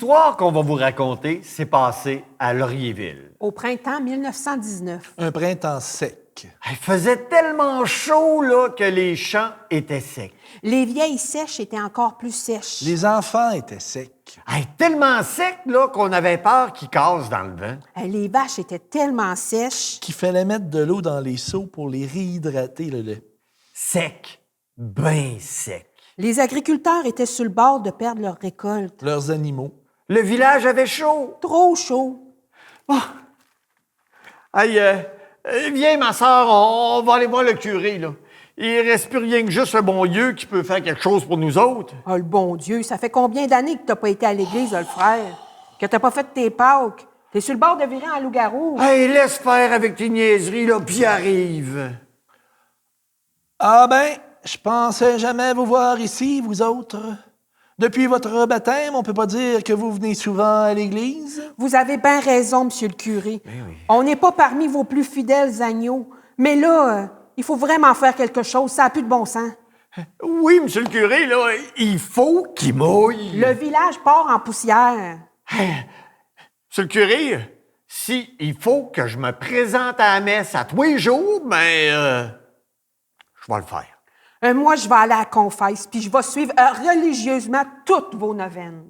L'histoire qu'on va vous raconter s'est passée à Laurierville. Au printemps 1919. Un printemps sec. Il faisait tellement chaud là, que les champs étaient secs. Les vieilles sèches étaient encore plus sèches. Les enfants étaient secs. Tellement sec là, qu'on avait peur qu'ils cassent dans le vent. Les vaches étaient tellement sèches. Qu'il fallait mettre de l'eau dans les seaux pour les réhydrater le lait. Sec, ben sec. Les agriculteurs étaient sur le bord de perdre leur récolte. Leurs animaux. Le village avait chaud. Trop chaud. Viens, ma soeur, on va aller voir le curé, là. Il reste plus rien que juste le bon Dieu qui peut faire quelque chose pour nous autres. Ah, le bon Dieu, ça fait combien d'années que t'as pas été à l'église, le frère? Que t'as pas fait tes Pâques? T'es sur le bord de virer en loup-garou. Laisse faire avec tes niaiseries, là, puis arrive. Ah ben, je pensais jamais vous voir ici, vous autres. Depuis votre baptême, on peut pas dire que vous venez souvent à l'église. Vous avez bien raison, monsieur le curé. Oui. On n'est pas parmi vos plus fidèles agneaux. Mais là, il faut vraiment faire quelque chose. Ça n'a plus de bon sens. Oui, monsieur le curé, là, il faut qu'il mouille. Le village part en poussière. Monsieur le curé, si il faut que je me présente à la messe à tous les jours, je vais le faire. Moi, je vais aller à la confesse, puis je vais suivre religieusement toutes vos neuvaines.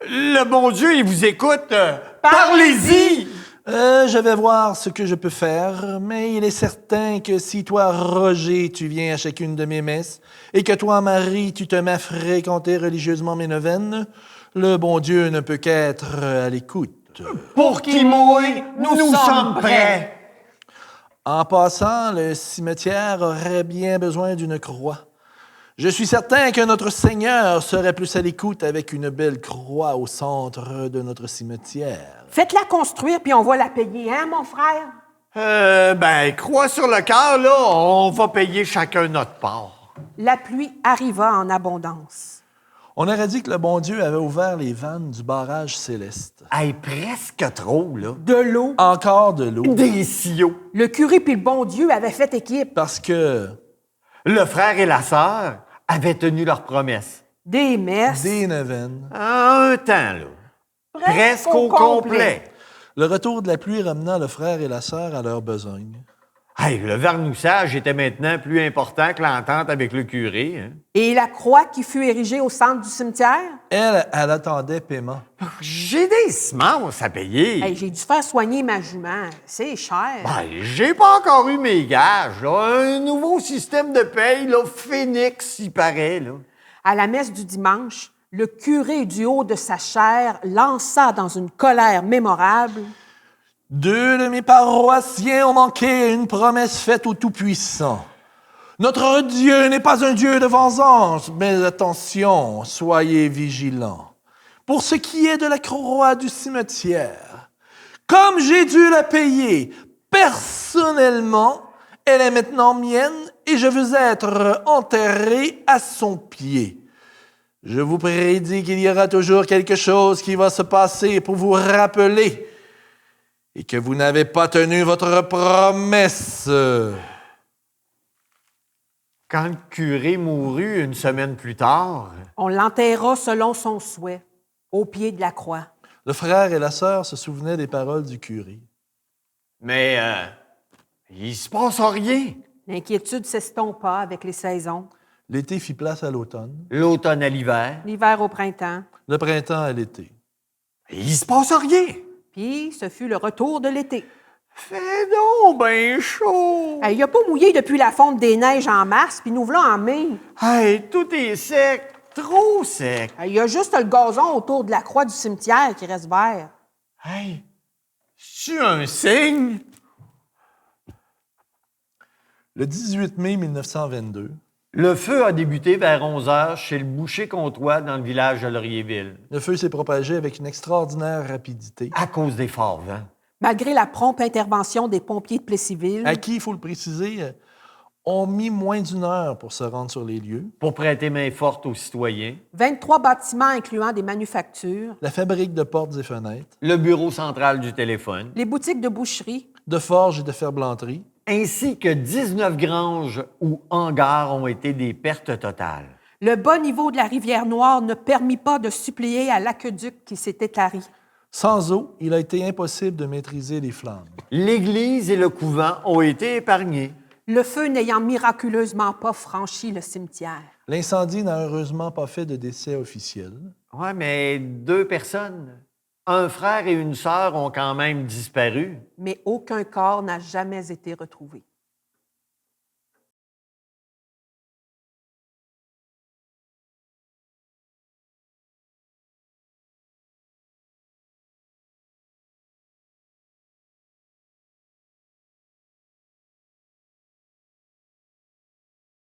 Le bon Dieu, il vous écoute. Parlez-y! Je vais voir ce que je peux faire, mais il est certain que si toi, Roger, tu viens à chacune de mes messes, et que toi, Marie, tu te mets à fréquenter religieusement mes neuvaines, le bon Dieu ne peut qu'être à l'écoute. Pour qu'il mouille, nous sommes prêts. En passant, le cimetière aurait bien besoin d'une croix. Je suis certain que notre Seigneur serait plus à l'écoute avec une belle croix au centre de notre cimetière. Faites-la construire, puis on va la payer, hein, mon frère? Croix sur le cœur, là, on va payer chacun notre part. La pluie arriva en abondance. On aurait dit que le bon Dieu avait ouvert les vannes du barrage céleste. Presque trop, là. De l'eau. Encore de l'eau. Des siaux. Le curé puis le bon Dieu avaient fait équipe. Parce que Le frère et la sœur avaient tenu leur promesse. Des messes. des neuvaines, En un temps, là. Presque au complet. le retour de la pluie ramenant le frère et la sœur à leur besogne. Le vernissage était maintenant plus important que l'entente avec le curé. Hein? Et la croix qui fut érigée au centre du cimetière? Elle attendait paiement. J'ai des semences à payer. J'ai dû faire soigner ma jument. C'est cher. J'ai pas encore eu mes gages. Là. Un nouveau système de paye, là, Phoenix, il paraît. Là. À la messe du dimanche, le curé du haut de sa chaire lança dans une colère mémorable. Deux de mes paroissiens ont manqué une promesse faite au Tout-Puissant. Notre Dieu n'est pas un Dieu de vengeance, mais attention, soyez vigilants. Pour ce qui est de la croix du cimetière, comme j'ai dû la payer personnellement, elle est maintenant mienne et je veux être enterré à son pied. Je vous prédis qu'il y aura toujours quelque chose qui va se passer pour vous rappeler et que vous n'avez pas tenu votre promesse. Quand le curé mourut une semaine plus tard, On l'enterra selon son souhait, au pied de la croix. Le frère et la sœur se souvenaient des paroles du curé. mais il se passe rien. L'inquiétude s'estompa avec les saisons, L'été fit place à l'automne, L'automne à l'hiver, l'hiver au printemps, le printemps à l'été. il se passe rien. puis ce fut le retour de l'été. Fait donc ben chaud. Il n'a pas mouillé depuis la fonte des neiges en mars, puis nous voilà en mai. Tout est sec, trop sec. Il y a juste le gazon autour de la croix du cimetière qui reste vert. C'est un signe? Le 18 mai 1922, Le feu a débuté vers 11h chez le boucher-comtois dans le village de Laurierville, le feu s'est propagé avec une extraordinaire rapidité, à cause des forts vents. Malgré la prompte intervention des pompiers de Plessisville, à qui, il faut le préciser, ont mis moins d'une heure pour se rendre sur les lieux. Pour prêter main forte aux citoyens, 23 bâtiments incluant des manufactures, La fabrique de portes et fenêtres, le bureau central du téléphone, les boutiques de boucherie, de forges et de ferblanterie, ainsi que 19 granges ou hangars ont été des pertes totales. Le bas niveau de la rivière Noire ne permit pas de suppléer à l'aqueduc qui s'était tari. Sans eau, il a été impossible de maîtriser les flammes. L'église et le couvent ont été épargnés. Le feu n'ayant miraculeusement pas franchi le cimetière. L'incendie n'a heureusement pas fait de décès officiel. Ouais, mais 2 personnes, un frère et une sœur ont quand même disparu. Mais aucun corps n'a jamais été retrouvé.